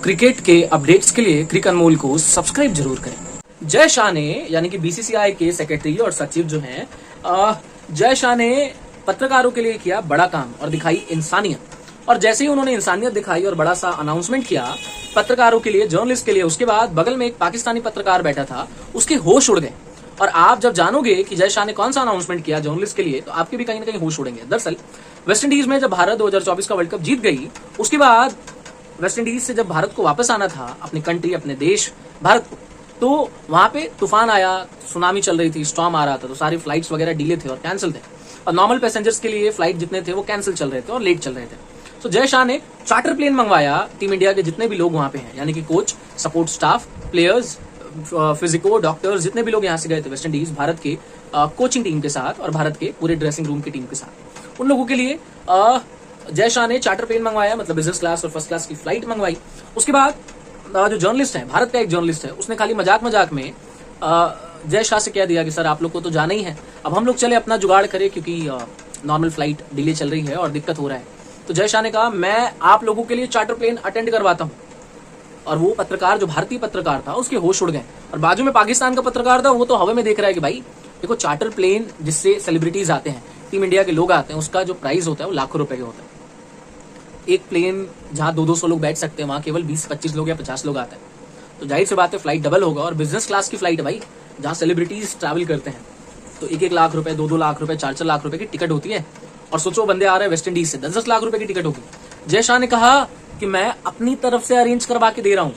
Cricket के updates के लिए क्रिक अनमोल को सब्सक्राइब जरूर करें। जय शाह ने यानी कि बीसीसीआई के सेक्रेटरी और सचिव जो हैं, जय शाह ने पत्रकारों के लिए किया बड़ा काम और दिखाई इंसानियत। और जैसे ही उन्होंने इंसानियत दिखाई और बड़ा सा अनाउंसमेंट किया पत्रकारों के लिए, जर्नलिस्ट के लिए, उसके बाद बगल में एक पाकिस्तानी पत्रकार बैठा था, उसके होश उड़ गए। और आप जब जानोगे कि जय शाह ने कौन सा अनाउंसमेंट किया जर्नलिस्ट के लिए, तो आपके भी कहीं ना कहीं होश उड़ेंगे। दरअसल वेस्टइंडीज में जब भारत 2024 का वर्ल्ड कप जीत गई, उसके बाद वेस्टइंडीज से जब भारत को वापस आना था, अपनी कंट्री, अपने देश भारत को, तो वहां पे तूफान आया, सुनामी चल रही थी, स्टॉर्म आ रहा था, तो सारी फ्लाइट्स वगैरह डिले थे और कैंसिल थे। और नॉर्मल पैसेंजर्स के लिए फ्लाइट जितने थे वो कैंसिल चल रहे थे और लेट चल रहे थे। तो जय शाह ने चार्टर प्लेन मंगवाया टीम इंडिया के जितने भी लोग वहां पे हैं, यानी कि coach, support staff, players, physico, doctors, जितने भी लोग यहाँ से गए थे वेस्ट इंडीज भारत के कोचिंग टीम के साथ और भारत के पूरे ड्रेसिंग रूम की टीम के साथ, उन लोगों के लिए जय शाह ने चार्टर प्लेन मंगवाया, मतलब बिजनेस क्लास और फर्स्ट क्लास की फ्लाइट मंगवाई। उसके बाद जो जर्नलिस्ट है, भारत का एक जर्नलिस्ट है, उसने खाली मजाक मजाक में जय शाह से कह दिया कि सर आप लोग को तो जाना ही है, अब हम लोग चले अपना जुगाड़ करें क्योंकि नॉर्मल फ्लाइट डिले चल रही है और दिक्कत हो रहा है। तो जय शाह ने कहा मैं आप लोगों के लिए चार्टर प्लेन अटेंड करवाता हूँ। और वो पत्रकार, जो भारतीय पत्रकार था, उसके होश उड़ गए। और बाजू में पाकिस्तान का पत्रकार था, वो तो हवा में देख रहा है कि भाई देखो, चार्टर प्लेन जिससे सेलिब्रिटीज आते हैं, टीम इंडिया के लोग आते हैं, उसका जो प्राइस होता है वो लाखों रुपए के होता है। एक प्लेन जहां 200 लोग बैठ सकते हैं, वहां केवल 20-25 लोग या 50 लोग आते हैं। तो जाहिर सी बात है फ्लाइट डबल होगा। और बिजनेस क्लास की फ्लाइट है भाई, जहां सेलिब्रिटीज ट्रैवल करते हैं, तो 1-1 लाख रुपए, 2-2 लाख रुपए, 4-4 लाख रुपए की टिकट होती है। और सोचो बंदे आ रहे हैं वेस्ट इंडीज से, 10-10 लाख रुपए की टिकट होगी। जय शाह ने कहा कि मैं अपनी तरफ से अरेंज करवा के दे रहा हूं,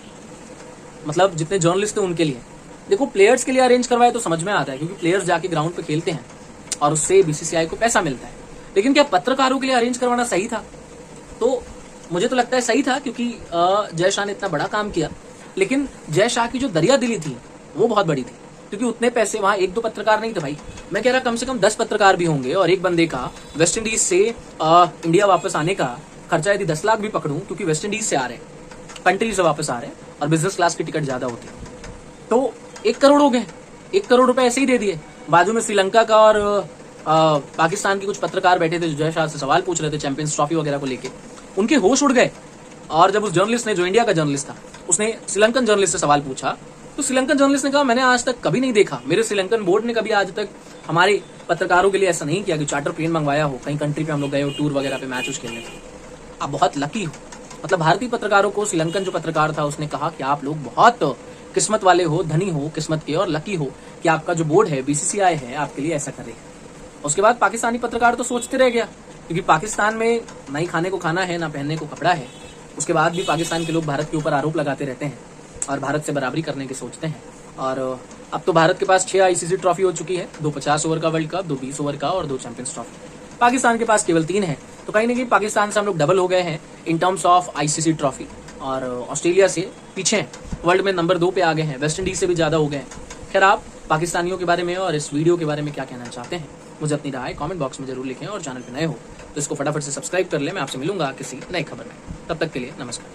मतलब जितने जर्नलिस्ट थे उनके लिए। देखो, प्लेयर्स के लिए अरेंज करवाए तो समझ में आता है, क्योंकि प्लेयर्स जाके ग्राउंड पे खेलते हैं और उससे बीसीसीआई को पैसा मिलता है। लेकिन क्या पत्रकारों के लिए अरेंज करवाना सही था? तो मुझे तो लगता है सही था, क्योंकि जय शाह ने इतना बड़ा काम किया। लेकिन जय शाह की जो दरिया दिली थी वो बहुत बड़ी थी, क्योंकि उतने पैसे वहां 1-2 पत्रकार नहीं थे भाई। मैं कह रहा कम से कम 10 पत्रकार भी होंगे। और एक बंदे का वेस्ट इंडीज से इंडिया वापस आने का खर्चा यदि 10 लाख भी पकड़ूं, क्योंकि वेस्ट इंडीज से आ रहे हैं, कंट्री से वापस आ रहे हैं और बिजनेस क्लास की टिकट ज्यादा होती है, तो 1 करोड़ हो गए। 1 करोड़ रुपए ऐसे ही दे दिए। बाजू में श्रीलंका का और पाकिस्तान के कुछ पत्रकार बैठे थे जो जय शाह से सवाल पूछ रहे थे चैंपियंस ट्रॉफी वगैरह को लेके, उनके होश उड़ गए। और जब उस जर्नलिस्ट ने, जो इंडिया का जर्नलिस्ट था, उसने श्रीलंकन जर्नलिस्ट से सवाल पूछा, तो श्रीलंकन जर्नलिस्ट ने कहा मैंने आज तक कभी नहीं देखा, मेरे श्रीलंकन बोर्ड ने कभी आज तक हमारे पत्रकारों के लिए ऐसा नहीं किया कि चार्टर प्लेन मंगवाया हो, कहीं कंट्री पे हम लोग गए हो टूर वगैरह पे मैच खेलने। आप बहुत लकी हो। मतलब भारतीय पत्रकारों को श्रीलंकन जो पत्रकार था उसने कहा कि आप लोग बहुत किस्मत वाले हो, धनी हो किस्मत के, और लकी हो कि आपका जो बोर्ड है, बीसीसीआई है, आपके लिए ऐसा करे। उसके बाद पाकिस्तानी पत्रकार तो सोचते रह गया, क्योंकि पाकिस्तान में ना ही खाने को खाना है, ना पहनने को कपड़ा है। उसके बाद भी पाकिस्तान के लोग भारत के ऊपर आरोप लगाते रहते हैं और भारत से बराबरी करने की सोचते हैं। और अब तो भारत के पास 6 आईसीसी ट्रॉफी हो चुकी है, 2 50 ओवर का वर्ल्ड कप, 2 20 ओवर का और 2 चैंपियंस ट्रॉफी। पाकिस्तान के पास केवल 3 है। तो कहीं ना कहीं पाकिस्तान से हम लोग डबल हो गए हैं in terms of ICC trophy, और ऑस्ट्रेलिया से पीछे हैं, वर्ल्ड में नंबर 2 पे आ गए हैं, वेस्ट इंडीज से भी ज्यादा हो गए हैं। खैर, आप पाकिस्तानियों के बारे में और इस वीडियो के बारे में क्या कहना चाहते हैं, मुझे अपनी राय कमेंट बॉक्स में जरूर लिखें। और चैनल पे नए हो तो इसको फटाफट से सब्सक्राइब कर ले। मैं आपसे मिलूंगा किसी नई खबर में, तब तक के लिए नमस्कार।